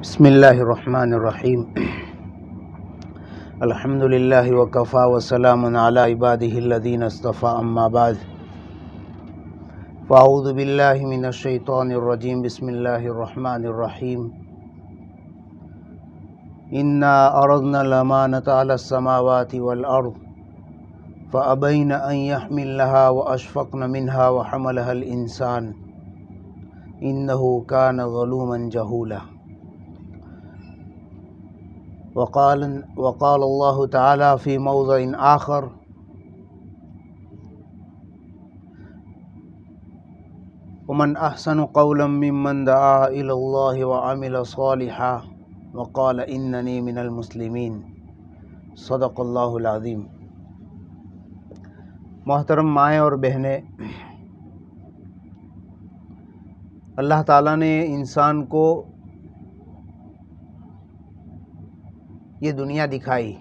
بسم اللہ الرحمن الرحیم الحمد للہ وکفا وسلام علی عبادہ الذین اصطفیٰ اما بعد فاعوذ باللہ من الشیطان الرجیم بسم اللہ الرحمن الرحیم انا عرضنا الامانۃ علی السماوات والارض فابین ان یحملنها واشفقن منها وحملها الانسان انه کان ظلوما جہولا وقال الله تعالى في موضع آخر ومن أحسن قولا ممن دعا إلى الله وعمل صالحا وقال إنني من المسلمين صدق اللہ العظیم۔ محترم مائیں اور بہنیں، اللہ تعالیٰ نے انسان کو یہ دنیا دکھائی۔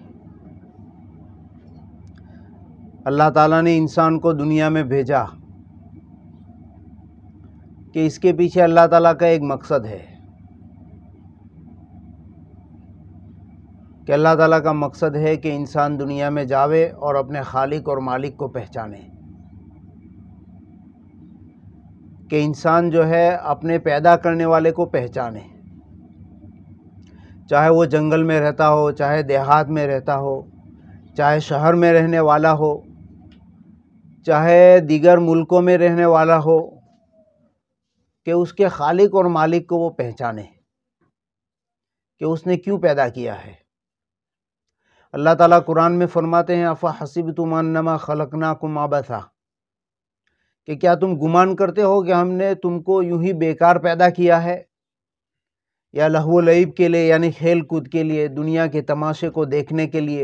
اللہ تعالیٰ نے انسان کو دنیا میں بھیجا کہ اس کے پیچھے اللہ تعالیٰ کا ایک مقصد ہے، کہ اللہ تعالیٰ کا مقصد ہے کہ انسان دنیا میں جاوے اور اپنے خالق اور مالک کو پہچانے، کہ انسان جو ہے اپنے پیدا کرنے والے کو پہچانے، چاہے وہ جنگل میں رہتا ہو، چاہے دیہات میں رہتا ہو، چاہے شہر میں رہنے والا ہو، چاہے دیگر ملکوں میں رہنے والا ہو، کہ اس کے خالق اور مالک کو وہ پہچانے کہ اس نے کیوں پیدا کیا ہے۔ اللہ تعالیٰ قرآن میں فرماتے ہیں اَفَحَسِبْتُمْ أَنَّمَا خَلَقْنَاكُمْ عَبَثًا، کہ کیا تم گمان کرتے ہو کہ ہم نے تم کو یوں ہی بیکار پیدا کیا ہے، یا لہو و لعب کے لیے، یعنی کھیل کود کے لیے، دنیا کے تماشے کو دیکھنے کے لیے۔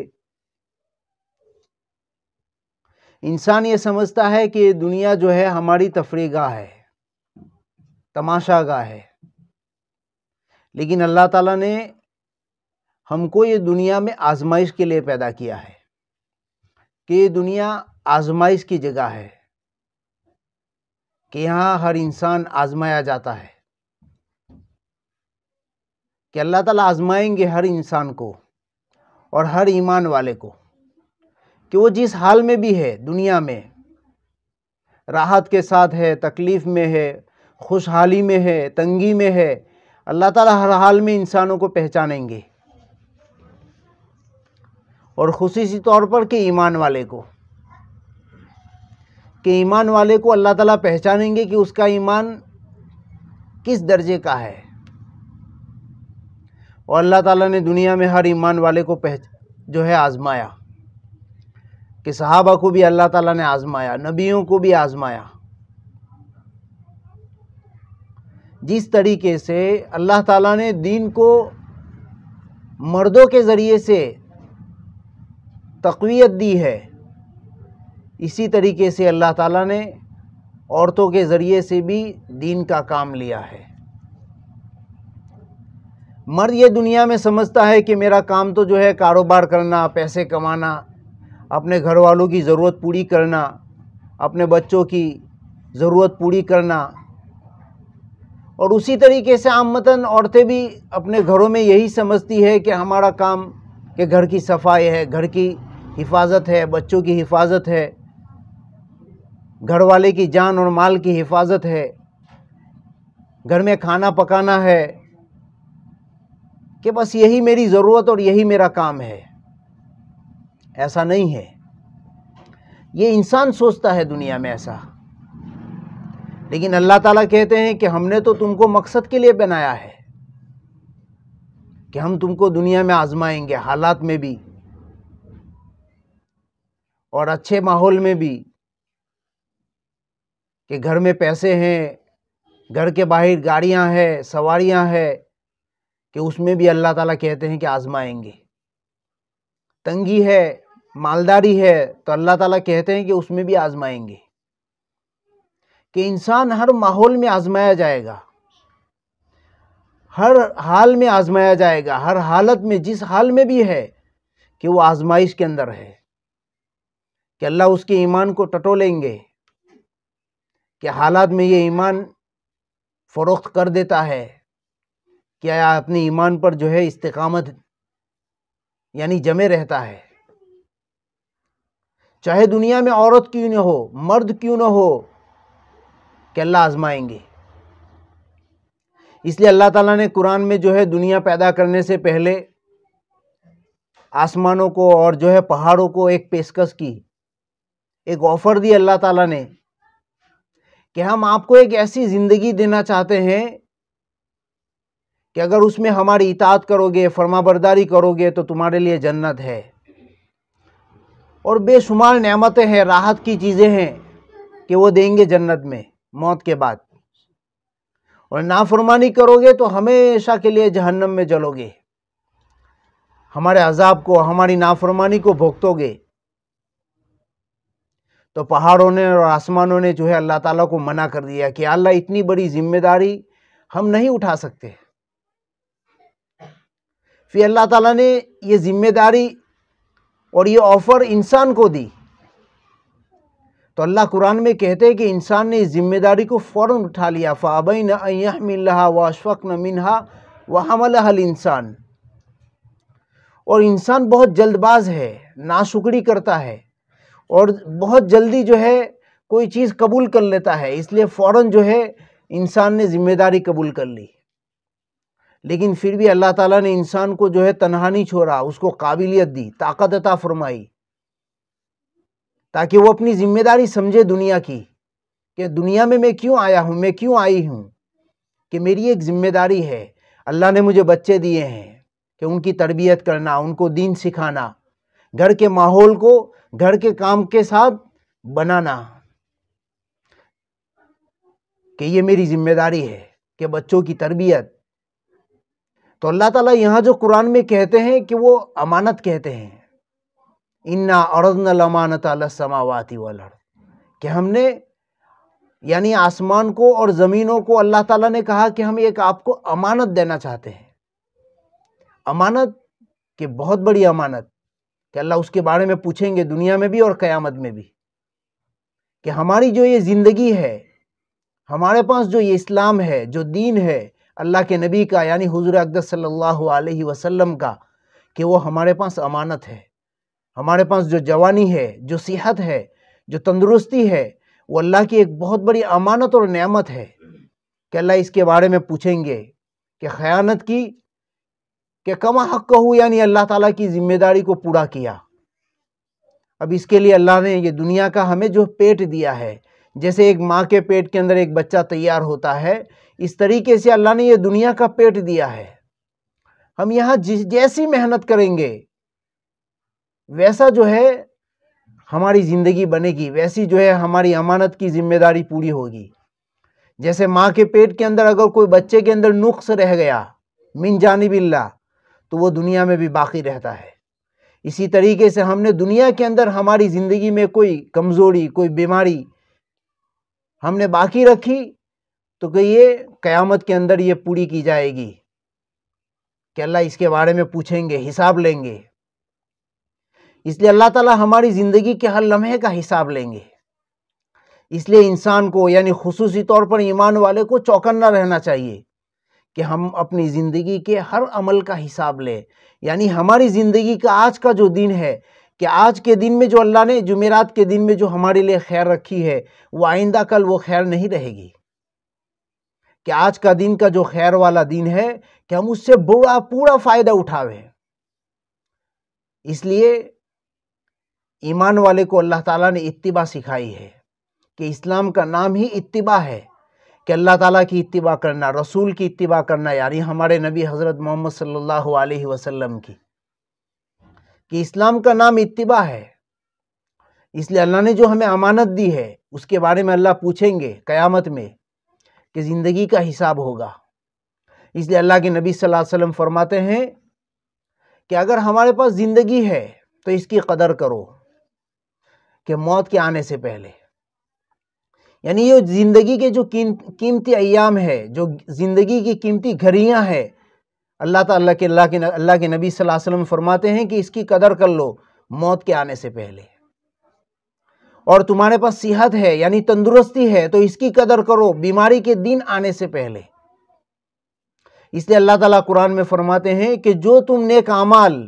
انسان یہ سمجھتا ہے کہ دنیا جو ہے ہماری تفریح گاہ ہے، تماشا گاہ ہے، لیکن اللہ تعالیٰ نے ہم کو یہ دنیا میں آزمائش کے لیے پیدا کیا ہے، کہ یہ دنیا آزمائش کی جگہ ہے، کہ یہاں ہر انسان آزمایا جاتا ہے، کہ اللہ تعالیٰ آزمائیں گے ہر انسان کو اور ہر ایمان والے کو، کہ وہ جس حال میں بھی ہے دنیا میں، راحت کے ساتھ ہے، تکلیف میں ہے، خوشحالی میں ہے، تنگی میں ہے، اللہ تعالیٰ ہر حال میں انسانوں کو پہچانیں گے، اور خصوصی طور پر کہ ایمان والے کو، کہ ایمان والے کو اللہ تعالیٰ پہچانیں گے کہ اس کا ایمان کس درجے کا ہے۔ اور اللہ تعالیٰ نے دنیا میں ہر ایمان والے کو جو ہے آزمایا، کہ صحابہ کو بھی اللہ تعالیٰ نے آزمایا، نبیوں کو بھی آزمایا۔ جس طریقے سے اللہ تعالیٰ نے دین کو مردوں کے ذریعے سے تقویت دی ہے، اسی طریقے سے اللہ تعالیٰ نے عورتوں کے ذریعے سے بھی دین کا کام لیا ہے۔ مرد یہ دنیا میں سمجھتا ہے کہ میرا کام تو جو ہے کاروبار کرنا، پیسے کمانا، اپنے گھر والوں کی ضرورت پوری کرنا، اپنے بچوں کی ضرورت پوری کرنا، اور اسی طریقے سے عامتاً عورتیں بھی اپنے گھروں میں یہی سمجھتی ہے کہ ہمارا کام کہ گھر کی صفائی ہے، گھر کی حفاظت ہے، بچوں کی حفاظت ہے، گھر والے کی جان اور مال کی حفاظت ہے، گھر میں کھانا پکانا ہے، کہ بس یہی میری ضرورت اور یہی میرا کام ہے۔ ایسا نہیں ہے، یہ انسان سوچتا ہے دنیا میں ایسا، لیکن اللہ تعالیٰ کہتے ہیں کہ ہم نے تو تم کو مقصد کے لیے بنایا ہے، کہ ہم تم کو دنیا میں آزمائیں گے، حالات میں بھی اور اچھے ماحول میں بھی، کہ گھر میں پیسے ہیں، گھر کے باہر گاڑیاں ہیں، سواریاں ہیں، کہ اس میں بھی اللہ تعالیٰ کہتے ہیں کہ آزمائیں گے۔ تنگی ہے، مالداری ہے، تو اللہ تعالیٰ کہتے ہیں کہ اس میں بھی آزمائیں گے، کہ انسان ہر ماحول میں آزمایا جائے گا، ہر حال میں آزمایا جائے گا، ہر حالت میں، جس حال میں بھی ہے کہ وہ آزمائش کے اندر ہے، کہ اللہ اس کے ایمان کو ٹٹولیں گے، کہ حالات میں یہ ایمان فروخت کر دیتا ہے، کیا اپنے ایمان پر جو ہے استقامت یعنی جمے رہتا ہے، چاہے دنیا میں عورت کیوں نہ ہو، مرد کیوں نہ ہو، کہ اللہ آزمائیں گے۔ اس لیے اللہ تعالیٰ نے قرآن میں جو ہے دنیا پیدا کرنے سے پہلے آسمانوں کو اور جو ہے پہاڑوں کو ایک پیشکش کی، ایک آفر دی اللہ تعالیٰ نے کہ ہم آپ کو ایک ایسی زندگی دینا چاہتے ہیں کہ اگر اس میں ہماری اطاعت کرو گے، فرما برداری کرو گے تو تمہارے لیے جنت ہے، اور بے شمار نعمتیں ہیں، راحت کی چیزیں ہیں کہ وہ دیں گے جنت میں موت کے بعد، اور نافرمانی کرو گے تو ہمیشہ کے لیے جہنم میں جلو گے، ہمارے عذاب کو، ہماری نافرمانی کو بھگتو گے۔ تو پہاڑوں نے اور آسمانوں نے جو ہے اللہ تعالیٰ کو منع کر دیا کہ اللہ اتنی بڑی ذمہ داری ہم نہیں اٹھا سکتے۔ پھر اللہ تعالیٰ نے یہ ذمہ داری اور یہ آفر انسان کو دی، تو اللہ قرآن میں کہتے ہیں کہ انسان نے اس ذمہ داری کو فوراً اٹھا لیا، فَأَبَيْنَ أَن يَحْمِلَنَّهَا وَأَشْفَقْنَ مِنْهَا وَحَمَلَهَا الْإِنسَانُ، اور انسان بہت جلد باز ہے، ناشکری کرتا ہے، اور بہت جلدی جو ہے کوئی چیز قبول کر لیتا ہے، اس لیے فوراً جو ہے انسان نے ذمہ داری قبول کر لی۔ لیکن پھر بھی اللہ تعالیٰ نے انسان کو جو ہے تنہا نہیں چھوڑا، اس کو قابلیت دی، طاقت عطا فرمائی، تاکہ وہ اپنی ذمہ داری سمجھے دنیا کی، کہ دنیا میں میں کیوں آیا ہوں، میں کیوں آئی ہوں، کہ میری ایک ذمہ داری ہے۔ اللہ نے مجھے بچے دیے ہیں کہ ان کی تربیت کرنا، ان کو دین سکھانا، گھر کے ماحول کو گھر کے کام کے ساتھ بنانا، کہ یہ میری ذمہ داری ہے کہ بچوں کی تربیت۔ تو اللہ تعالیٰ یہاں جو قرآن میں کہتے ہیں کہ وہ امانت کہتے ہیں، اِنَّا عَرَضْنَا الْأَمَانَةَ عَلَى السَّمَاوَاتِ وَالْأَرْضِ، کہ ہم نے یعنی آسمان کو اور زمینوں کو اللہ تعالیٰ نے کہا کہ ہم ایک آپ کو امانت دینا چاہتے ہیں۔ امانت کہ بہت بڑی امانت، کہ اللہ اس کے بارے میں پوچھیں گے دنیا میں بھی اور قیامت میں بھی، کہ ہماری جو یہ زندگی ہے، ہمارے پاس جو یہ اسلام ہے، جو دین ہے اللہ کے نبی کا یعنی حضور اقدس صلی اللہ علیہ وسلم کا، کہ وہ ہمارے پاس امانت ہے۔ ہمارے پاس جو جوانی ہے، جو صحت ہے، جو تندرستی ہے، وہ اللہ کی ایک بہت بڑی امانت اور نعمت ہے، کہ اللہ اس کے بارے میں پوچھیں گے کہ خیانت کی کہ کما حق ہو، یعنی اللہ تعالیٰ کی ذمہ داری کو پورا کیا۔ اب اس کے لیے اللہ نے یہ دنیا کا ہمیں جو پیٹ دیا ہے، جیسے ایک ماں کے پیٹ کے اندر ایک بچہ تیار ہوتا ہے، اس طریقے سے اللہ نے یہ دنیا کا پیٹ دیا ہے۔ ہم یہاں جیسی محنت کریں گے ویسا جو ہے ہماری زندگی بنے گی، ویسی جو ہے ہماری امانت کی ذمہ داری پوری ہوگی۔ جیسے ماں کے پیٹ کے اندر اگر کوئی بچے کے اندر نقص رہ گیا من جانب اللہ، تو وہ دنیا میں بھی باقی رہتا ہے۔ اسی طریقے سے ہم نے دنیا کے اندر ہماری زندگی میں کوئی کمزوری، کوئی بیماری ہم نے باقی رکھی، تو کہ یہ قیامت کے اندر یہ پوری کی جائے گی، کہ اللہ اس کے بارے میں پوچھیں گے، حساب لیں گے۔ اس لیے اللہ تعالیٰ ہماری زندگی کے ہر لمحے کا حساب لیں گے۔ اس لیے انسان کو یعنی خصوصی طور پر ایمان والے کو چوکنا رہنا چاہیے کہ ہم اپنی زندگی کے ہر عمل کا حساب لیں، یعنی ہماری زندگی کا آج کا جو دن ہے، کہ آج کے دن میں جو اللہ نے جمعرات کے دن میں جو ہمارے لیے خیر رکھی ہے، وہ آئندہ کل وہ خیر نہیں رہے گی، کہ آج کا دن کا جو خیر والا دن ہے کہ ہم اس سے پورا فائدہ اٹھاویں۔ اس لیے ایمان والے کو اللہ تعالیٰ نے اتباع سکھائی ہے، کہ اسلام کا نام ہی اتباع ہے، کہ اللہ تعالیٰ کی اتباع کرنا، رسول کی اتباع کرنا، یعنی ہمارے نبی حضرت محمد صلی اللہ علیہ وسلم کی، کہ اسلام کا نام اتباع ہے۔ اس لیے اللہ نے جو ہمیں امانت دی ہے اس کے بارے میں اللہ پوچھیں گے قیامت میں، کہ زندگی کا حساب ہوگا۔ اس لیے اللہ کے نبی صلی اللہ علیہ وسلم فرماتے ہیں کہ اگر ہمارے پاس زندگی ہے تو اس کی قدر کرو، کہ موت کے آنے سے پہلے، یعنی یہ زندگی کے جو قیمتی ایام ہے، جو زندگی کی قیمتی گھڑیاں ہیں، اللہ کے نبی صلی اللہ علیہ وسلم فرماتے ہیں کہ اس کی قدر کر لو موت کے آنے سے پہلے۔ اور تمہارے پاس صحت ہے یعنی تندرستی ہے تو اس کی قدر کرو بیماری کے دن آنے سے پہلے، اس لیے اللہ تعالیٰ قرآن میں فرماتے ہیں کہ جو تم نیک اعمال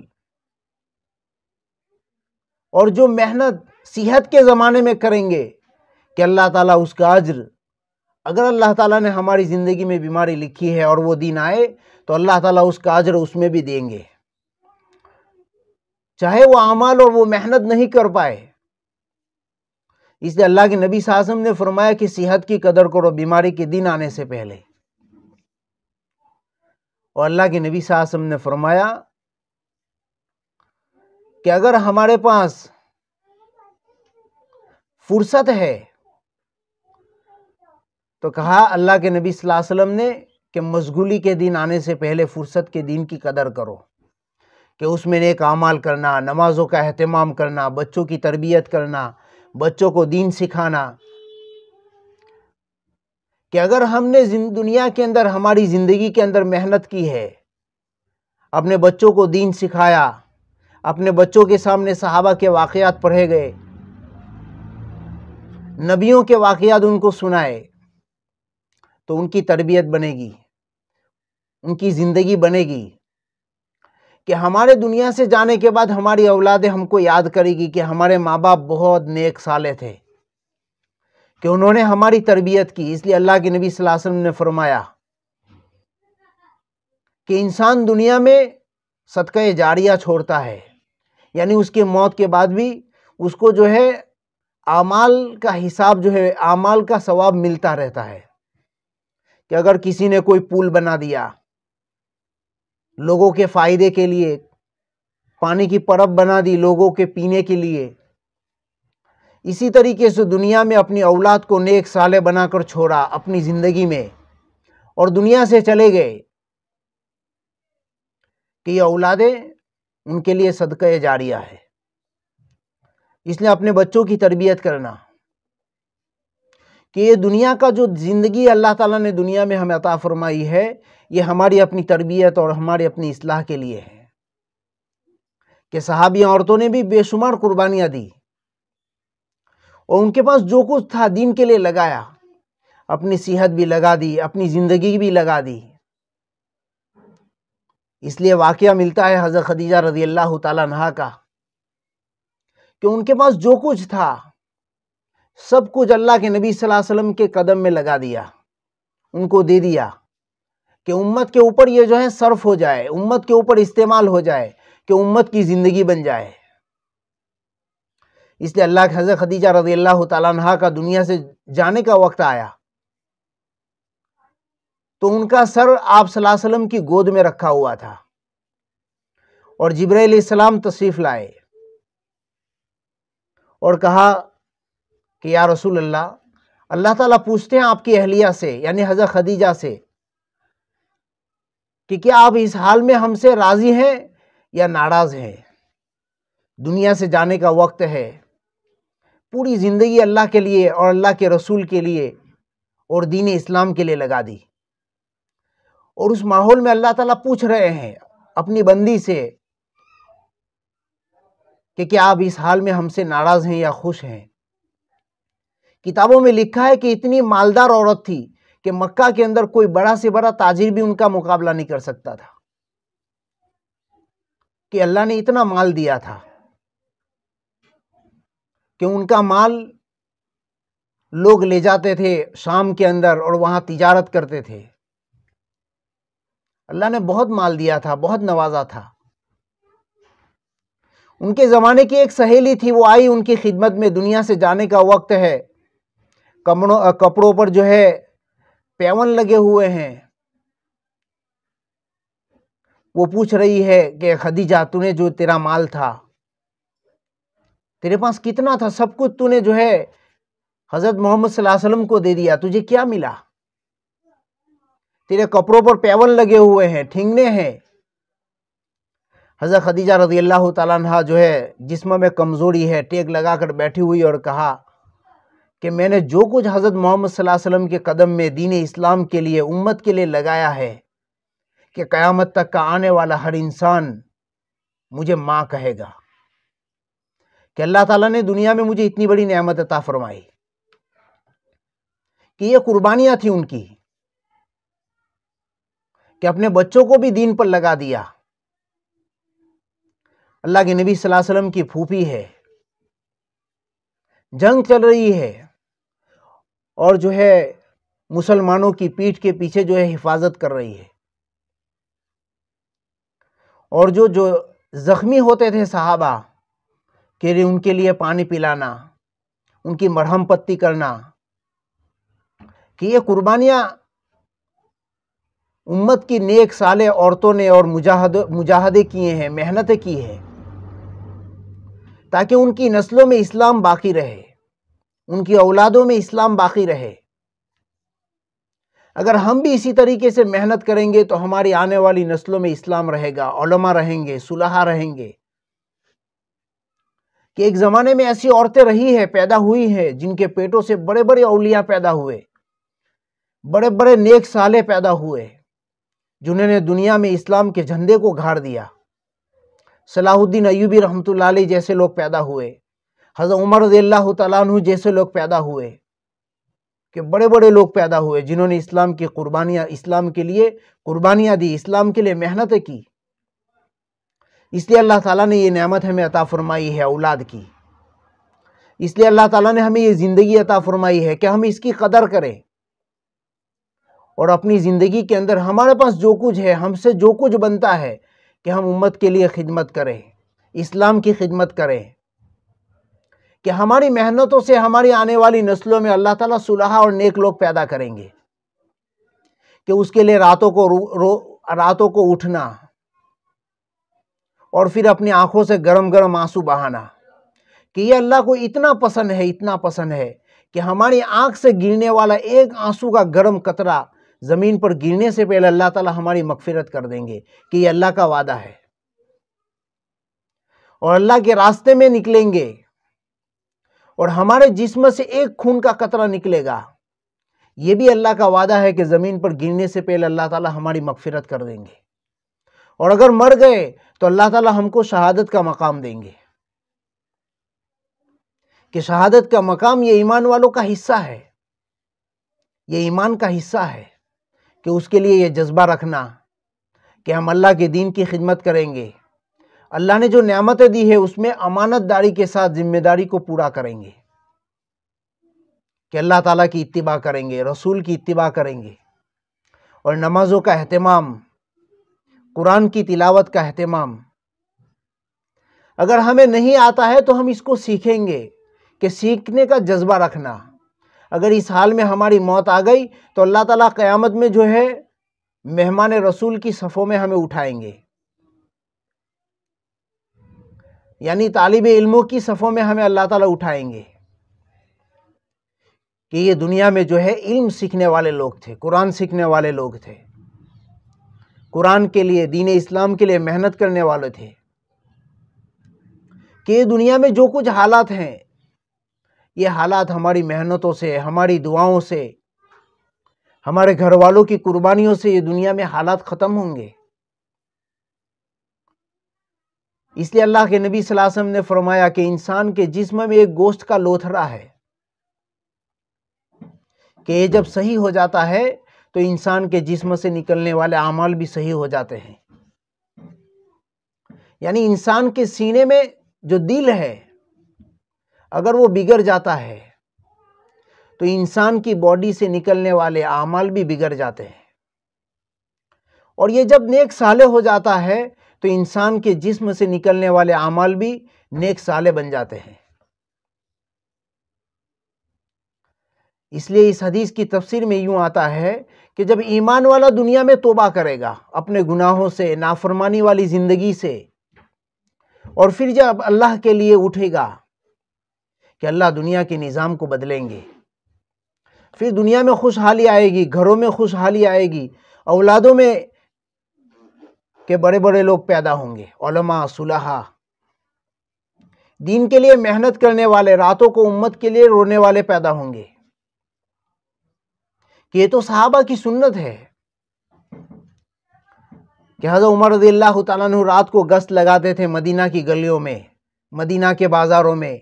اور جو محنت صحت کے زمانے میں کریں گے کہ اللہ تعالیٰ اس کا اجر، اگر اللہ تعالیٰ نے ہماری زندگی میں بیماری لکھی ہے اور وہ دن آئے تو اللہ تعالیٰ اس کا اجر اس میں بھی دیں گے، چاہے وہ اعمال اور وہ محنت نہیں کر پائے۔ اس لیے اللہ کے نبی صلی اللہ علیہ وسلم نے فرمایا کہ صحت کی قدر کرو بیماری کے دن آنے سے پہلے، اور اللہ کے نبی صلی اللہ علیہ وسلم نے فرمایا کہ اگر ہمارے پاس فرصت ہے تو کہا اللہ کے نبی صلی اللہ علیہ وسلم نے کہ مشغولی کے دن آنے سے پہلے فرصت کے دن کی قدر کرو، کہ اس میں نیک اعمال کرنا، نمازوں کا اہتمام کرنا، بچوں کی تربیت کرنا، بچوں کو دین سکھانا، کہ اگر ہم نے دنیا کے اندر ہماری زندگی کے اندر محنت کی ہے، اپنے بچوں کو دین سکھایا، اپنے بچوں کے سامنے صحابہ کے واقعات پڑھے گئے، نبیوں کے واقعات ان کو سنائے، تو ان کی تربیت بنے گی، ان کی زندگی بنے گی، کہ ہمارے دنیا سے جانے کے بعد ہماری اولادیں ہم کو یاد کرے گی کہ ہمارے ماں باپ بہت نیک صالح تھے، کہ انہوں نے ہماری تربیت کی۔ اس لیے اللہ کے نبی صلی اللہ علیہ وسلم نے فرمایا کہ انسان دنیا میں صدقہ جاریہ چھوڑتا ہے، یعنی اس کے موت کے بعد بھی اس کو جو ہے اعمال کا حساب جو ہے، اعمال کا ثواب ملتا رہتا ہے، کہ اگر کسی نے کوئی پل بنا دیا لوگوں کے فائدے کے لیے، پانی کی پرب بنا دی لوگوں کے پینے کے لیے، اسی طریقے سے دنیا میں اپنی اولاد کو نیک صالح بنا کر چھوڑا اپنی زندگی میں اور دنیا سے چلے گئے، کہ یہ اولادیں ان کے لیے صدقہ جاریہ ہے۔ اس لیے اپنے بچوں کی تربیت کرنا، کہ یہ دنیا کا جو زندگی اللہ تعالیٰ نے دنیا میں ہمیں عطا فرمائی ہے، یہ ہماری اپنی تربیت اور ہماری اپنی اصلاح کے لیے ہے، کہ صحابی عورتوں نے بھی بے شمار قربانیاں دی اور ان کے پاس جو کچھ تھا دین کے لیے لگایا، اپنی صحت بھی لگا دی، اپنی زندگی بھی لگا دی۔ اس لیے واقعہ ملتا ہے حضرت خدیجہ رضی اللہ تعالیٰ عنہا کا، کہ ان کے پاس جو کچھ تھا سب کچھ اللہ کے نبی صلی اللہ علیہ وسلم کے قدم میں لگا دیا، ان کو دے دیا، کہ امت کے اوپر یہ جو ہے صرف ہو جائے، امت کے اوپر استعمال ہو جائے، کہ امت کی زندگی بن جائے۔ اس لیے اللہ کے حضرت خدیجہ رضی اللہ تعالیٰ عنہا کا دنیا سے جانے کا وقت آیا تو ان کا سر آپ صلی اللہ علیہ وسلم کی گود میں رکھا ہوا تھا، اور جبرائیل علیہ السلام تشریف لائے اور کہا کہ یا رسول اللہ، اللہ تعالیٰ پوچھتے ہیں آپ کی اہلیہ سے یعنی حضرت خدیجہ سے کہ کیا آپ اس حال میں ہم سے راضی ہیں یا ناراض ہیں؟ دنیا سے جانے کا وقت ہے، پوری زندگی اللہ کے لیے اور اللہ کے رسول کے لیے اور دین اسلام کے لیے لگا دی، اور اس ماحول میں اللہ تعالیٰ پوچھ رہے ہیں اپنی بندی سے کہ کیا آپ اس حال میں ہم سے ناراض ہیں یا خوش ہیں؟ کتابوں میں لکھا ہے کہ اتنی مالدار عورت تھی کہ مکہ کے اندر کوئی بڑا سے بڑا تاجر بھی ان کا مقابلہ نہیں کر سکتا تھا، کہ اللہ نے اتنا مال دیا تھا کہ ان کا مال لوگ لے جاتے تھے شام کے اندر اور وہاں تجارت کرتے تھے۔ اللہ نے بہت مال دیا تھا، بہت نوازا تھا۔ ان کے زمانے کی ایک سہیلی تھی، وہ آئی ان کی خدمت میں، دنیا سے جانے کا وقت ہے، کپڑوں پر جو ہے پیون لگے ہوئے ہیں، وہ پوچھ رہی ہے کہ خدیجہ تو نے جو تیرا مال تھا، تیرے پاس کتنا تھا، سب کچھ تو نے جو ہے حضرت محمد صلی اللہ علیہ وسلم کو دے دیا، تجھے کیا ملا؟ تیرے کپڑوں پر پیون لگے ہوئے ہیں، ٹھنگنے ہیں۔ حضرت خدیجہ رضی اللہ تعالیٰ عنہ جو ہے جسم میں کمزوری ہے، ٹیک لگا کر بیٹھی ہوئی، اور کہا کہ میں نے جو کچھ حضرت محمد صلی اللہ علیہ وسلم کے قدم میں دین اسلام کے لیے، امت کے لیے لگایا ہے، کہ قیامت تک کا آنے والا ہر انسان مجھے ماں کہے گا، کہ اللہ تعالیٰ نے دنیا میں مجھے اتنی بڑی نعمت عطا فرمائی، کہ یہ قربانیاں تھیں ان کی، کہ اپنے بچوں کو بھی دین پر لگا دیا. اللہ کے نبی صلی اللہ علیہ وسلم کی پھوپھی ہے, جنگ چل رہی ہے, اور جو ہے مسلمانوں کی پیٹھ کے پیچھے جو ہے حفاظت کر رہی ہے. اور جو زخمی ہوتے تھے صحابہ کہ ان کے لیے پانی پلانا, ان کی مرہم پٹی کرنا, کہ یہ قربانیاں امت کی نیک صالح عورتوں نے اور مجاہدے کیے ہیں, محنتیں کی ہیں, تاکہ ان کی نسلوں میں اسلام باقی رہے, ان کی اولادوں میں اسلام باقی رہے. اگر ہم بھی اسی طریقے سے محنت کریں گے تو ہماری آنے والی نسلوں میں اسلام رہے گا, علماء رہیں گے, صلحاء رہیں گے. کہ ایک زمانے میں ایسی عورتیں رہی ہیں, پیدا ہوئی ہیں, جن کے پیٹوں سے بڑے بڑے اولیاء پیدا ہوئے, بڑے بڑے نیک صالح پیدا ہوئے, جنہوں نے دنیا میں اسلام کے جھنڈے کو گاڑ دیا. صلاح الدین ایوبی رحمۃ اللہ علیہ جیسے لوگ پیدا ہوئے, حضرت عمر رضی اللہ تعالیٰ عنہ جیسے لوگ پیدا ہوئے, کہ بڑے بڑے لوگ پیدا ہوئے جنہوں نے اسلام کے لیے قربانیاں دی, اسلام کے لیے محنتیں کی. اس لیے اللہ تعالیٰ نے یہ نعمت ہمیں عطا فرمائی ہے اولاد کی. اس لیے اللہ تعالیٰ نے ہمیں یہ زندگی عطا فرمائی ہے کہ ہم اس کی قدر کریں, اور اپنی زندگی کے اندر ہمارے پاس جو کچھ ہے, ہم سے جو کچھ بنتا ہے, کہ ہم امت کے لیے خدمت کریں, اسلام کی خدمت کریں, کہ ہماری محنتوں سے ہماری آنے والی نسلوں میں اللہ تعالیٰ صلحاء اور نیک لوگ پیدا کریں گے. کہ اس کے لیے راتوں کو اٹھنا, اور پھر اپنی آنکھوں سے گرم گرم آنسو بہانا, کہ یہ اللہ کو اتنا پسند ہے, اتنا پسند ہے, کہ ہماری آنکھ سے گرنے والا ایک آنسو کا گرم قطرہ زمین پر گرنے سے پہلے اللہ تعالیٰ ہماری مغفرت کر دیں گے, کہ یہ اللہ کا وعدہ ہے. اور اللہ کے راستے میں نکلیں گے, اور ہمارے جسم سے ایک خون کا قطرہ نکلے گا, یہ بھی اللہ کا وعدہ ہے کہ زمین پر گرنے سے پہلے اللہ تعالیٰ ہماری مغفرت کر دیں گے. اور اگر مر گئے تو اللہ تعالیٰ ہم کو شہادت کا مقام دیں گے, کہ شہادت کا مقام یہ ایمان والوں کا حصہ ہے, یہ ایمان کا حصہ ہے, کہ اس کے لیے یہ جذبہ رکھنا کہ ہم اللہ کے دین کی خدمت کریں گے, اللہ نے جو نعمتیں دی ہے اس میں امانت داری کے ساتھ ذمہ داری کو پورا کریں گے, کہ اللہ تعالیٰ کی اتباع کریں گے, رسول کی اتباع کریں گے, اور نمازوں کا اہتمام, قرآن کی تلاوت کا اہتمام. اگر ہمیں نہیں آتا ہے تو ہم اس کو سیکھیں گے, کہ سیکھنے کا جذبہ رکھنا. اگر اس حال میں ہماری موت آ گئی تو اللہ تعالیٰ قیامت میں جو ہے مہمان رسول کی صفوں میں ہمیں اٹھائیں گے, یعنی طالب علموں کی صفوں میں ہمیں اللہ تعالیٰ اٹھائیں گے, کہ یہ دنیا میں جو ہے علم سیکھنے والے لوگ تھے, قرآن سیکھنے والے لوگ تھے, قرآن کے لیے, دین اسلام کے لیے محنت کرنے والے تھے. کہ یہ دنیا میں جو کچھ حالات ہیں, یہ حالات ہماری محنتوں سے, ہماری دعاؤں سے, ہمارے گھر والوں کی قربانیوں سے یہ دنیا میں حالات ختم ہوں گے. اس لیے اللہ کے نبی صلی اللہ علیہ وسلم نے فرمایا کہ انسان کے جسم میں ایک گوشت کا لوتھڑا ہے, کہ یہ جب صحیح ہو جاتا ہے تو انسان کے جسم سے نکلنے والے اعمال بھی صحیح ہو جاتے ہیں. یعنی انسان کے سینے میں جو دل ہے, اگر وہ بگڑ جاتا ہے تو انسان کی باڈی سے نکلنے والے اعمال بھی بگڑ جاتے ہیں. اور یہ جب نیک صالح ہو جاتا ہے تو انسان کے جسم سے نکلنے والے اعمال بھی نیک صالح بن جاتے ہیں. اس لیے اس حدیث کی تفسیر میں یوں آتا ہے کہ جب ایمان والا دنیا میں توبہ کرے گا اپنے گناہوں سے, نافرمانی والی زندگی سے, اور پھر جب اللہ کے لیے اٹھے گا کہ اللہ دنیا کے نظام کو بدلیں گے, پھر دنیا میں خوشحالی آئے گی, گھروں میں خوشحالی آئے گی, اولادوں میں کہ بڑے بڑے لوگ پیدا ہوں گے, علماء, صلحاء, دین کے لیے محنت کرنے والے, راتوں کو امت کے لیے رونے والے پیدا ہوں گے. کہ یہ تو صحابہ کی سنت ہے, کہ حضرت عمر رضی اللہ تعالیٰ عنہ رات کو گشت لگاتے تھے مدینہ کی گلیوں میں, مدینہ کے بازاروں میں,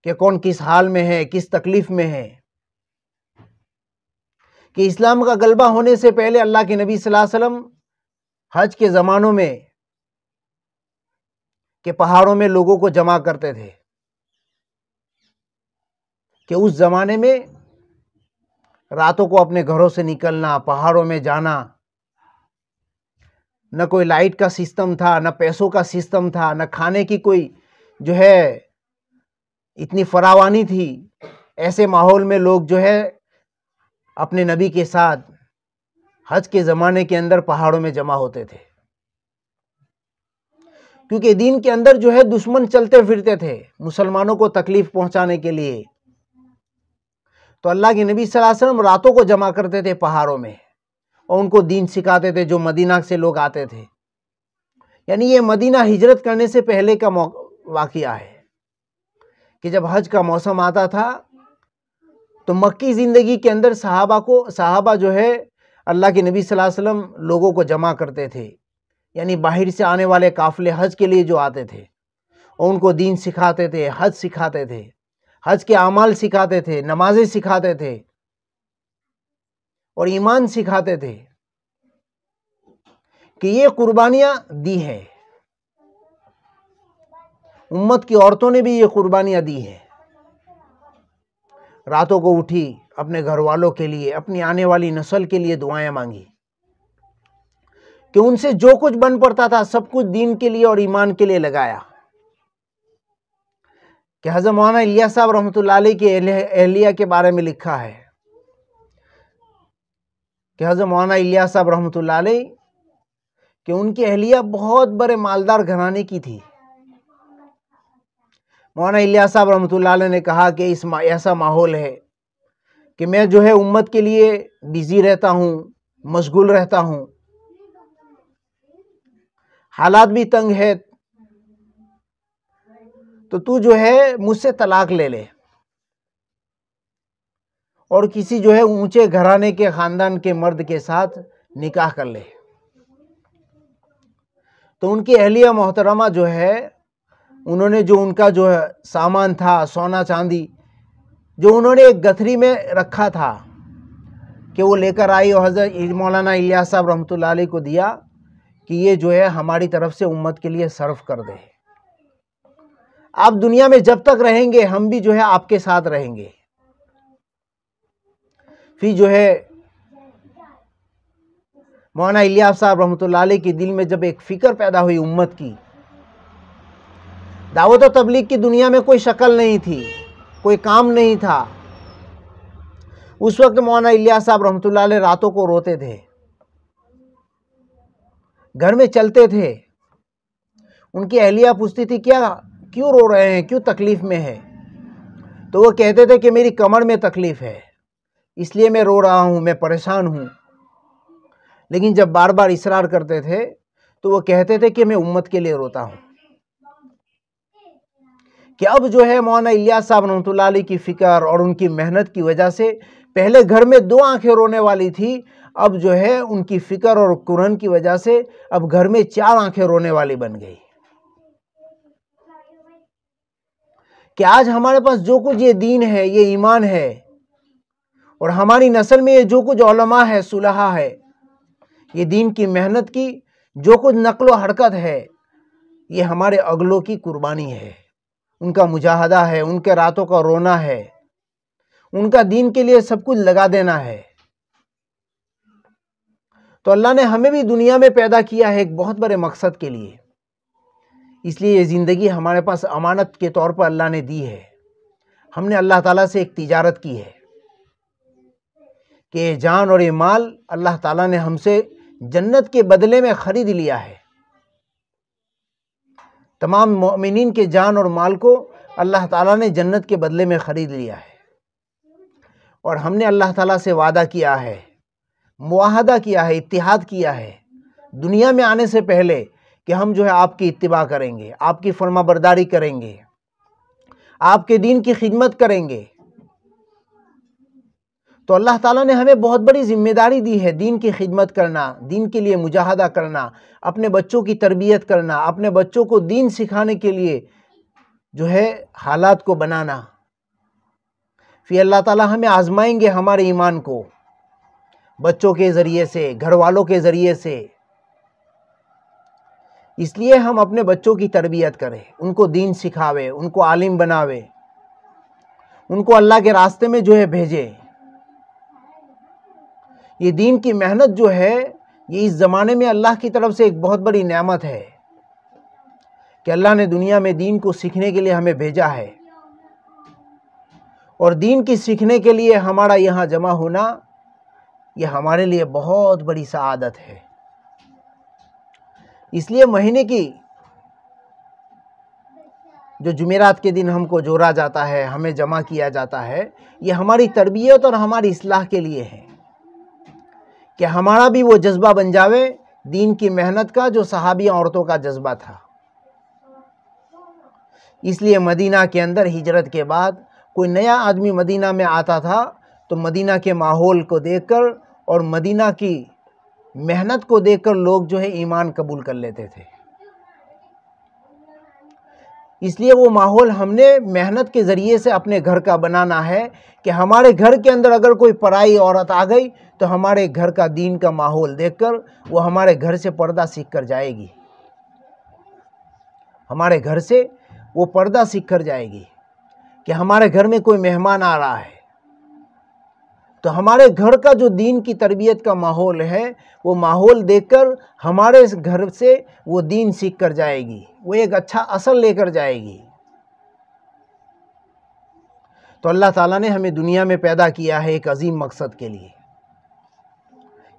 کہ کون کس حال میں ہے, کس تکلیف میں ہے. کہ اسلام کا غلبہ ہونے سے پہلے اللہ کے نبی صلی اللہ علیہ وسلم حج کے زمانوں میں کہ پہاڑوں میں لوگوں کو جمع کرتے تھے، کہ اس زمانے میں راتوں کو اپنے گھروں سے نکلنا، پہاڑوں میں جانا، نہ کوئی لائٹ کا سسٹم تھا، نہ پیسوں کا سسٹم تھا، نہ کھانے کی کوئی جو ہے اتنی فراوانی تھی. ایسے ماحول میں لوگ جو ہے اپنے نبی کے ساتھ حج کے زمانے کے اندر پہاڑوں میں جمع ہوتے تھے، کیونکہ دین کے اندر جو ہے دشمن چلتے پھرتے تھے مسلمانوں کو تکلیف پہنچانے کے لیے. تو اللہ کے نبی صلی اللہ علیہ وسلم راتوں کو جمع کرتے تھے پہاڑوں میں اور ان کو دین سکھاتے تھے. جو مدینہ سے لوگ آتے تھے، یعنی یہ مدینہ ہجرت کرنے سے پہلے کا واقعہ ہے کہ جب حج کا موسم آتا تھا تو مکی زندگی کے اندر صحابہ جو ہے اللہ کے نبی صلی اللہ علیہ وسلم لوگوں کو جمع کرتے تھے، یعنی باہر سے آنے والے قافلے حج کے لیے جو آتے تھے، اور ان کو دین سکھاتے تھے، حج سکھاتے تھے، حج کے اعمال سکھاتے تھے، نمازیں سکھاتے تھے اور ایمان سکھاتے تھے کہ یہ قربانیاں دی ہے. امت کی عورتوں نے بھی یہ قربانیاں دی ہیں. راتوں کو اٹھی اپنے گھر والوں کے لیے، اپنی آنے والی نسل کے لیے دعائیں مانگی کہ ان سے جو کچھ بن پڑتا تھا سب کچھ دین کے لیے اور ایمان کے لیے لگایا. کہ حضرت مولانا الیاس صاحب رحمۃ اللہ علیہ کی اہلیہ کے بارے میں لکھا ہے کہ حضرت مولانا الیاس صاحب رحمۃ اللہ علیہ کہ ان کی اہلیہ بہت بڑے مالدار گھرانے کی تھی. مولانا الیاس صاحب رحمۃ اللہ علیہ نے کہا کہ ایسا ماحول ہے کہ میں جو ہے امت کے لیے بزی رہتا ہوں، مشغول رہتا ہوں، حالات بھی تنگ ہے، تو جو ہے مجھ سے طلاق لے لے اور کسی جو ہے اونچے گھرانے کے خاندان کے مرد کے ساتھ نکاح کر لے. تو ان کی اہلیہ محترمہ جو ہے انہوں نے جو ان کا جو سامان تھا، سونا چاندی، جو انہوں نے ایک گٹھری میں رکھا تھا کہ وہ لے کر آئی اور حضرت مولانا الیاس صاحب رحمۃ اللہ علیہ کو دیا کہ یہ جو ہے ہماری طرف سے امت کے لیے صرف کر دے. آپ دنیا میں جب تک رہیں گے ہم بھی جو ہے آپ کے ساتھ رہیں گے. پھر جو ہے مولانا الیاس صاحب رحمۃ اللہ علیہ کے دل میں جب ایک فکر پیدا ہوئی امت کی، دعوت و تبلیغ کی دنیا میں کوئی شکل نہیں تھی، کوئی کام نہیں تھا. اس وقت مولانا الیاس صاحب رحمۃ اللہ علیہ راتوں کو روتے تھے، گھر میں چلتے تھے. ان کی اہلیہ پوچھتی تھی کیوں رو رہے ہیں، کیوں تکلیف میں ہے؟ تو وہ کہتے تھے کہ میری کمر میں تکلیف ہے اس لیے میں رو رہا ہوں، میں پریشان ہوں. لیکن جب بار بار اصرار کرتے تھے تو وہ کہتے تھے کہ میں امت کے لیے روتا ہوں. کہ اب جو ہے مولانا الیاس صاحب رحمۃ اللہ علیہ کی فکر اور ان کی محنت کی وجہ سے پہلے گھر میں 2 آنکھیں رونے والی تھی، اب جو ہے ان کی فکر اور قرآن کی وجہ سے اب گھر میں 4 آنکھیں رونے والی بن گئی. کہ آج ہمارے پاس جو کچھ یہ دین ہے، یہ ایمان ہے، اور ہماری نسل میں یہ جو کچھ علماء ہے، صلحاء ہے، یہ دین کی محنت کی جو کچھ نقل و حرکت ہے، یہ ہمارے اگلوں کی قربانی ہے، ان کا مجاہدہ ہے، ان کے راتوں کا رونا ہے، ان کا دین کے لیے سب کچھ لگا دینا ہے. تو اللہ نے ہمیں بھی دنیا میں پیدا کیا ہے ایک بہت بڑے مقصد کے لیے. اس لیے یہ زندگی ہمارے پاس امانت کے طور پر اللہ نے دی ہے. ہم نے اللہ تعالیٰ سے ایک تجارت کی ہے کہ یہ جان اور یہ مال اللہ تعالیٰ نے ہم سے جنت کے بدلے میں خرید لیا ہے. تمام مومنین کے جان اور مال کو اللہ تعالیٰ نے جنت کے بدلے میں خرید لیا ہے. اور ہم نے اللہ تعالیٰ سے وعدہ کیا ہے، معاہدہ کیا ہے، اتحاد کیا ہے دنیا میں آنے سے پہلے کہ ہم جو ہے آپ کی اتباع کریں گے، آپ کی فرما برداری کریں گے، آپ کے دین کی خدمت کریں گے. تو اللہ تعالیٰ نے ہمیں بہت بڑی ذمہ داری دی ہے، دین کی خدمت کرنا، دین کے لیے مجاہدہ کرنا، اپنے بچوں کی تربیت کرنا، اپنے بچوں کو دین سکھانے کے لیے جو ہے حالات کو بنانا. پھر اللہ تعالیٰ ہمیں آزمائیں گے ہمارے ایمان کو بچوں کے ذریعے سے، گھر والوں کے ذریعے سے۔ اس لیے ہم اپنے بچوں کی تربیت کریں، ان کو دین سکھاوے، ان کو عالم بناوے، ان کو اللہ کے راستے میں جو ہے بھیجے۔ یہ دین کی محنت جو ہے، یہ اس زمانے میں اللہ کی طرف سے ایک بہت بڑی نعمت ہے کہ اللہ نے دنیا میں دین کو سیکھنے کے لیے ہمیں بھیجا ہے، اور دین کی سیکھنے کے لیے ہمارا یہاں جمع ہونا یہ ہمارے لیے بہت بڑی سعادت ہے۔ اس لیے مہینے کی جو جمعرات کے دن ہم کو جوڑا جاتا ہے، ہمیں جمع کیا جاتا ہے، یہ ہماری تربیت اور ہماری اصلاح کے لیے ہے کہ ہمارا بھی وہ جذبہ بن جاوے دین کی محنت کا جو صحابیہ عورتوں کا جذبہ تھا۔ اس لیے مدینہ کے اندر ہجرت کے بعد کوئی نیا آدمی مدینہ میں آتا تھا تو مدینہ کے ماحول کو دیکھ کر اور مدینہ کی محنت کو دیکھ کر لوگ جو ہے ایمان قبول کر لیتے تھے۔ اس لیے وہ ماحول ہم نے محنت کے ذریعے سے اپنے گھر کا بنانا ہے کہ ہمارے گھر کے اندر اگر کوئی پرائی عورت آ گئی تو ہمارے گھر کا دین کا ماحول دیکھ کر وہ ہمارے گھر سے پردہ سیکھ کر جائے گی، ہمارے گھر سے وہ پردہ سیکھ کر جائے گی کہ ہمارے گھر میں کوئی مہمان آ رہا ہے تو ہمارے گھر کا جو دین کی تربیت کا ماحول ہے وہ ماحول دیکھ کر ہمارے گھر سے وہ دین سیکھ کر جائے گی، وہ ایک اچھا اصل لے کر جائے گی۔ تو اللہ تعالیٰ نے ہمیں دنیا میں پیدا کیا ہے ایک عظیم مقصد کے لیے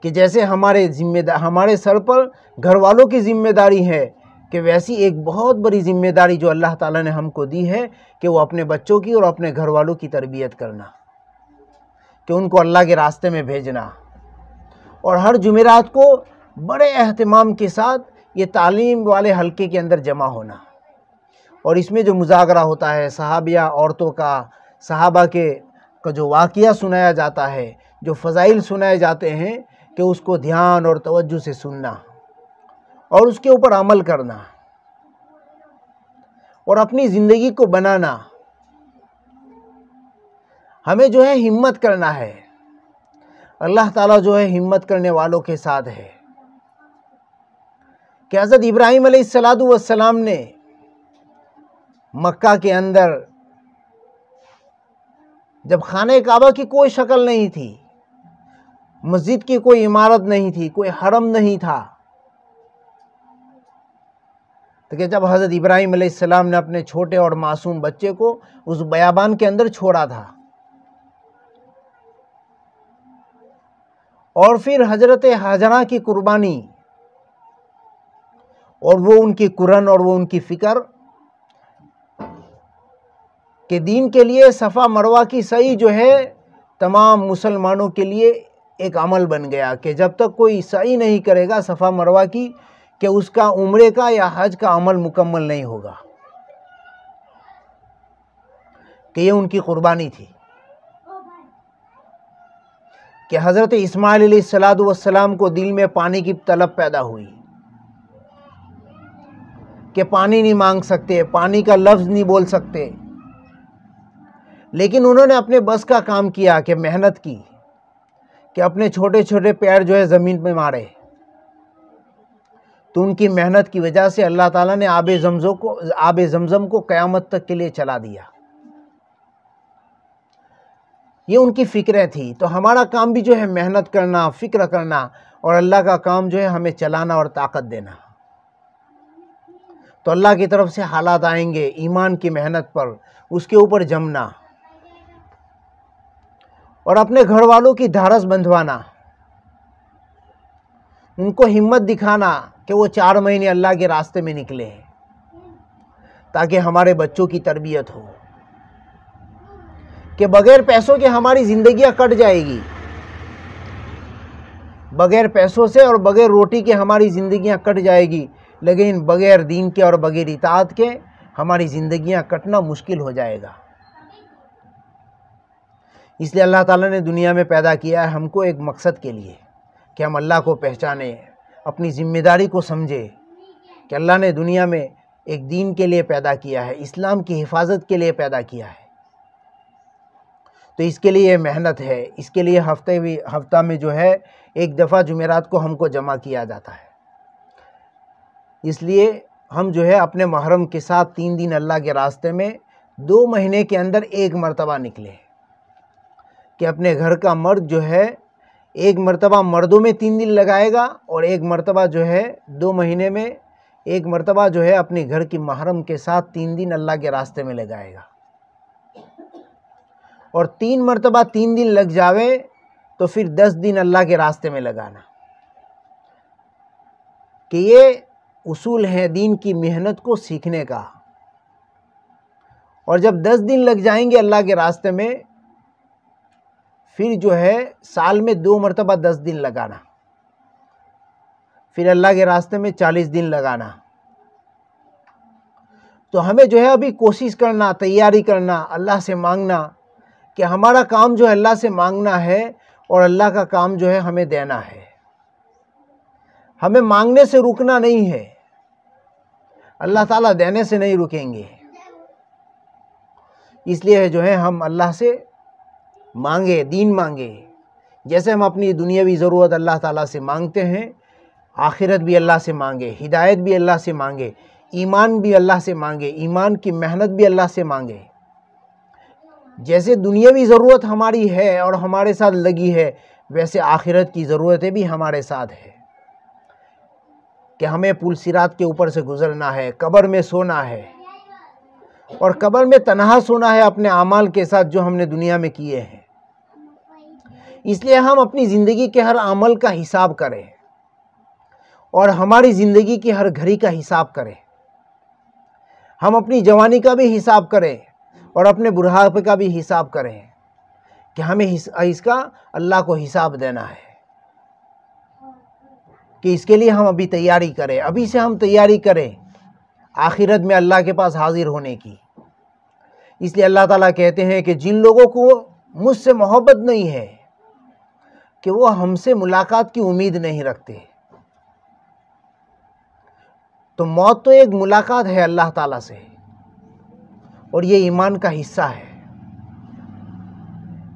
کہ جیسے ہمارے سر پر گھر والوں کی ذمہ داری ہے کہ ویسی ایک بہت بڑی ذمہ داری جو اللہ تعالیٰ نے ہم کو دی ہے کہ وہ اپنے بچوں کی اور اپنے گھر والوں کی تربیت کرنا، کہ ان کو اللہ کے راستے میں بھیجنا، اور ہر جمعرات کو بڑے اہتمام کے ساتھ یہ تعلیم والے حلقے کے اندر جمع ہونا، اور اس میں جو مذاکرہ ہوتا ہے صحابیہ عورتوں کا، صحابہ کا جو واقعہ سنایا جاتا ہے، جو فضائل سنائے جاتے ہیں، کہ اس کو دھیان اور توجہ سے سننا اور اس کے اوپر عمل کرنا اور اپنی زندگی کو بنانا۔ ہمیں جو ہے ہمت کرنا ہے، اللہ تعالیٰ جو ہے ہمت کرنے والوں کے ساتھ ہے، کہ حضرت ابراہیم علیہ السلام نے مکہ کے اندر جب خانہ کعبہ کی کوئی شکل نہیں تھی، مسجد کی کوئی عمارت نہیں تھی، کوئی حرم نہیں تھا، تو کہ جب حضرت ابراہیم علیہ السلام نے اپنے چھوٹے اور معصوم بچے کو اس بیابان کے اندر چھوڑا تھا، اور پھر حضرت ہاجرہ کی قربانی اور وہ ان کی قرن اور وہ ان کی فکر کہ دین کے لیے صفا مروہ کی سعی جو ہے تمام مسلمانوں کے لیے ایک عمل بن گیا کہ جب تک کوئی سعی نہیں کرے گا صفا مروہ کی کہ اس کا عمرے کا یا حج کا عمل مکمل نہیں ہوگا، کہ یہ ان کی قربانی تھی کہ حضرت اسماعیل علیہ السلام کو دل میں پانی کی طلب پیدا ہوئی کہ پانی نہیں مانگ سکتے، پانی کا لفظ نہیں بول سکتے، لیکن انہوں نے اپنے بس کا کام کیا کہ محنت کی کہ اپنے چھوٹے چھوٹے پیر جو ہے زمین پہ مارے، تو ان کی محنت کی وجہ سے اللہ تعالیٰ نے آب زمزم کو قیامت تک کے لیے چلا دیا۔ یہ ان کی فکریں تھی۔ تو ہمارا کام بھی جو ہے محنت کرنا، فکر کرنا، اور اللہ کا کام جو ہے ہمیں چلانا اور طاقت دینا۔ تو اللہ کی طرف سے حالات آئیں گے ایمان کی محنت پر، اس کے اوپر جمنا اور اپنے گھر والوں کی دھارس بندھوانا، ان کو ہمت دکھانا کہ وہ 4 مہینے اللہ کے راستے میں نکلے تاکہ ہمارے بچوں کی تربیت ہو، کہ بغیر پیسوں کے ہماری زندگیاں کٹ جائے گی، بغیر پیسوں سے اور بغیر روٹی کے ہماری زندگیاں کٹ جائے گی، لیکن بغیر دین کے اور بغیر اطاعت کے ہماری زندگیاں کٹنا مشکل ہو جائے گا۔ اس لیے اللہ تعالیٰ نے دنیا میں پیدا کیا ہے ہم کو ایک مقصد کے لیے کہ ہم اللہ کو پہچانیں، اپنی ذمہ داری کو سمجھیں کہ اللہ نے دنیا میں ایک دین کے لیے پیدا کیا ہے، اسلام کی حفاظت کے لیے پیدا کیا ہے۔ تو اس کے لیے یہ محنت ہے، اس کے لیے ہفتہ میں جو ہے ایک دفعہ جمعرات کو ہم کو جمع کیا جاتا ہے۔ اس لیے ہم جو ہے اپنے محرم کے ساتھ 3 دن اللہ کے راستے میں 2 مہینے کے اندر ایک مرتبہ نکلے، کہ اپنے گھر کا مرد جو ہے ایک مرتبہ مردوں میں 3 دن لگائے گا، اور ایک مرتبہ جو ہے 2 مہینے میں ایک مرتبہ جو ہے اپنے گھر کی محرم کے ساتھ 3 دن اللہ کے راستے میں لگائے گا۔ اور 3 مرتبہ 3 دن لگ جاوے تو پھر 10 دن اللہ کے راستے میں لگانا، کہ یہ اصول ہے دین کی محنت کو سیکھنے کا۔ اور جب 10 دن لگ جائیں گے اللہ کے راستے میں، پھر جو ہے سال میں 2 مرتبہ 10 دن لگانا، پھر اللہ کے راستے میں 40 دن لگانا۔ تو ہمیں جو ہے ابھی کوشش کرنا، تیاری کرنا، اللہ سے مانگنا، کہ ہمارا کام جو ہے اللہ سے مانگنا ہے، اور اللہ کا کام جو ہے ہمیں دینا ہے۔ ہمیں مانگنے سے رکنا نہیں ہے، اللہ تعالیٰ دینے سے نہیں رکیں گے۔ اس لیے جو ہے ہم اللہ سے مانگے، دین مانگے۔ جیسے ہم اپنی دنیاوی ضرورت اللہ تعالیٰ سے مانگتے ہیں، آخرت بھی اللہ سے مانگے، ہدایت بھی اللہ سے مانگے، ایمان بھی اللہ سے مانگے، ایمان کی محنت بھی اللہ سے مانگے۔ جیسے دنیاوی ضرورت ہماری ہے اور ہمارے ساتھ لگی ہے، ویسے آخرت کی ضرورتیں بھی ہمارے ساتھ ہے، کہ ہمیں پل صراط کے اوپر سے گزرنا ہے، قبر میں سونا ہے، اور قبر میں تنہا سونا ہے اپنے اعمال کے ساتھ جو ہم نے دنیا میں کیے ہیں۔ اس لیے ہم اپنی زندگی کے ہر عمل کا حساب کریں، اور ہماری زندگی کی ہر گھڑی کا حساب کریں۔ ہم اپنی جوانی کا بھی حساب کریں، اور اپنے بڑھاپے کا بھی حساب کریں، کہ ہمیں اس کا اللہ کو حساب دینا ہے، کہ اس کے لیے ہم ابھی تیاری کریں، ابھی سے ہم تیاری کریں آخرت میں اللہ کے پاس حاضر ہونے کی۔ اس لیے اللہ تعالیٰ کہتے ہیں کہ جن لوگوں کو مجھ سے محبت نہیں ہے، کہ وہ ہم سے ملاقات کی امید نہیں رکھتے۔ تو موت تو ایک ملاقات ہے اللہ تعالیٰ سے، اور یہ ایمان کا حصہ ہے،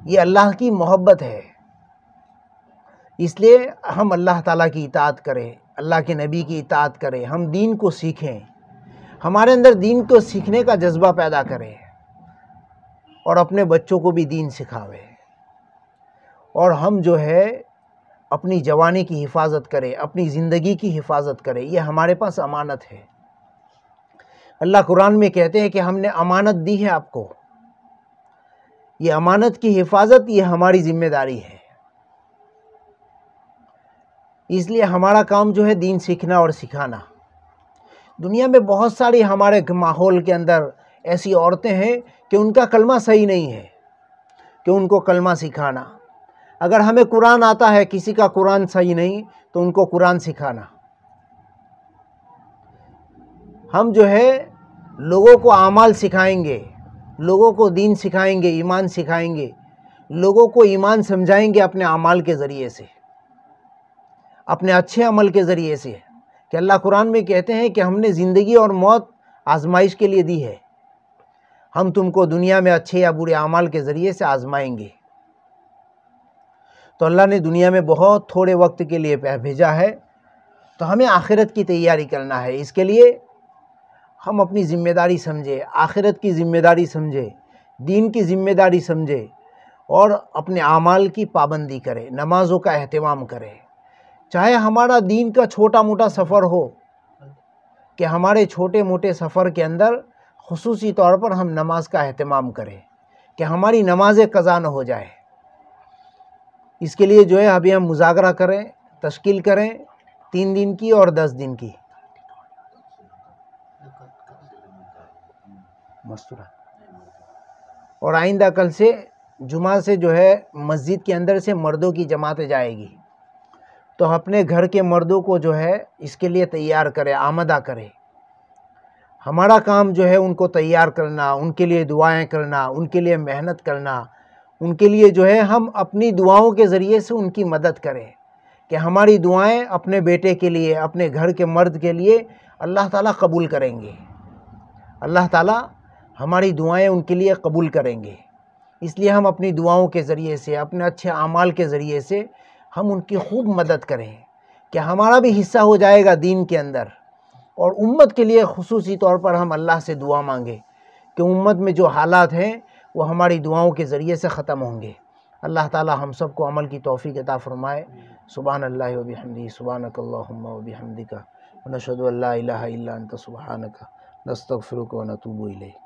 یہ اللہ کی محبت ہے۔ اس لیے ہم اللہ تعالیٰ کی اطاعت کریں، اللہ کے نبی کی اطاعت کریں، ہم دین کو سیکھیں، ہمارے اندر دین کو سیکھنے کا جذبہ پیدا کریں، اور اپنے بچوں کو بھی دین سکھاویں، اور ہم جو ہے اپنی جوانی کی حفاظت کریں، اپنی زندگی کی حفاظت کریں۔ یہ ہمارے پاس امانت ہے۔ اللہ قرآن میں کہتے ہیں کہ ہم نے امانت دی ہے آپ کو، یہ امانت کی حفاظت یہ ہماری ذمہ داری ہے۔ اس لیے ہمارا کام جو ہے دین سیکھنا اور سکھانا۔ دنیا میں بہت ساری ہمارے ماحول کے اندر ایسی عورتیں ہیں کہ ان کا کلمہ صحیح نہیں ہے، کہ ان کو کلمہ سکھانا۔ اگر ہمیں قرآن آتا ہے، کسی کا قرآن صحیح نہیں، تو ان کو قرآن سکھانا۔ ہم جو ہے لوگوں کو اعمال سکھائیں گے، لوگوں کو دین سکھائیں گے، ایمان سکھائیں گے، لوگوں کو ایمان سمجھائیں گے اپنے اعمال کے ذریعے سے، اپنے اچھے عمل کے ذریعے سے۔ کہ اللہ قرآن میں کہتے ہیں کہ ہم نے زندگی اور موت آزمائش کے لیے دی ہے، ہم تم کو دنیا میں اچھے یا برے اعمال کے ذریعے سے آزمائیں گے۔ تو اللہ نے دنیا میں بہت تھوڑے وقت کے لیے بھیجا ہے، تو ہمیں آخرت کی تیاری کرنا ہے۔ اس کے لیے ہم اپنی ذمہ داری سمجھے، آخرت کی ذمہ داری سمجھے، دین کی ذمہ داری سمجھے، اور اپنے اعمال کی پابندی کرے، نمازوں کا اہتمام کرے۔ چاہے ہمارا دین کا چھوٹا موٹا سفر ہو، کہ ہمارے چھوٹے موٹے سفر کے اندر خصوصی طور پر ہم نماز کا اہتمام کریں، کہ ہماری نمازیں قضا نہ ہو جائے۔ اس کے لیے جو ہے ابھی ہم مذاکرہ کریں، تشکیل کریں 3 دن کی اور 10 دن کی۔ اور آئندہ کل سے جمعہ سے جو ہے مسجد کے اندر سے مردوں کی جماعتیں جائے گی، تو اپنے گھر کے مردوں کو جو ہے اس کے لیے تیار کرے، آمادہ کرے۔ ہمارا کام جو ہے ان کو تیار کرنا، ان کے لیے دعائیں کرنا، ان کے لیے محنت کرنا، ان کے لیے جو ہے ہم اپنی دعاؤں کے ذریعے سے ان کی مدد کریں، کہ ہماری دعائیں اپنے بیٹے کے لیے، اپنے گھر کے مرد کے لیے اللہ تعالیٰ قبول کریں گے، اللہ تعالیٰ ہماری دعائیں ان کے لیے قبول کریں گے۔ اس لیے ہم اپنی دعاؤں کے ذریعے سے، اپنے اچھے اعمال کے ذریعے سے ہم ان کی خوب مدد کریں کہ ہمارا بھی حصہ ہو جائے گا دین کے اندر، اور امت کے لیے خصوصی طور پر ہم اللہ سے دعا مانگیں کہ امت میں جو حالات ہیں وہ ہماری دعاؤں کے ذریعے سے ختم ہوں گے۔ اللہ تعالی ہم سب کو عمل کی توفیق عطا فرمائے۔ سبحان اللہ و بحمدہ، سبحانک اللہم و بحمدک، ونشہد ان لا الہ الا انت سبحانک، نستغفرک و نتوب الیک۔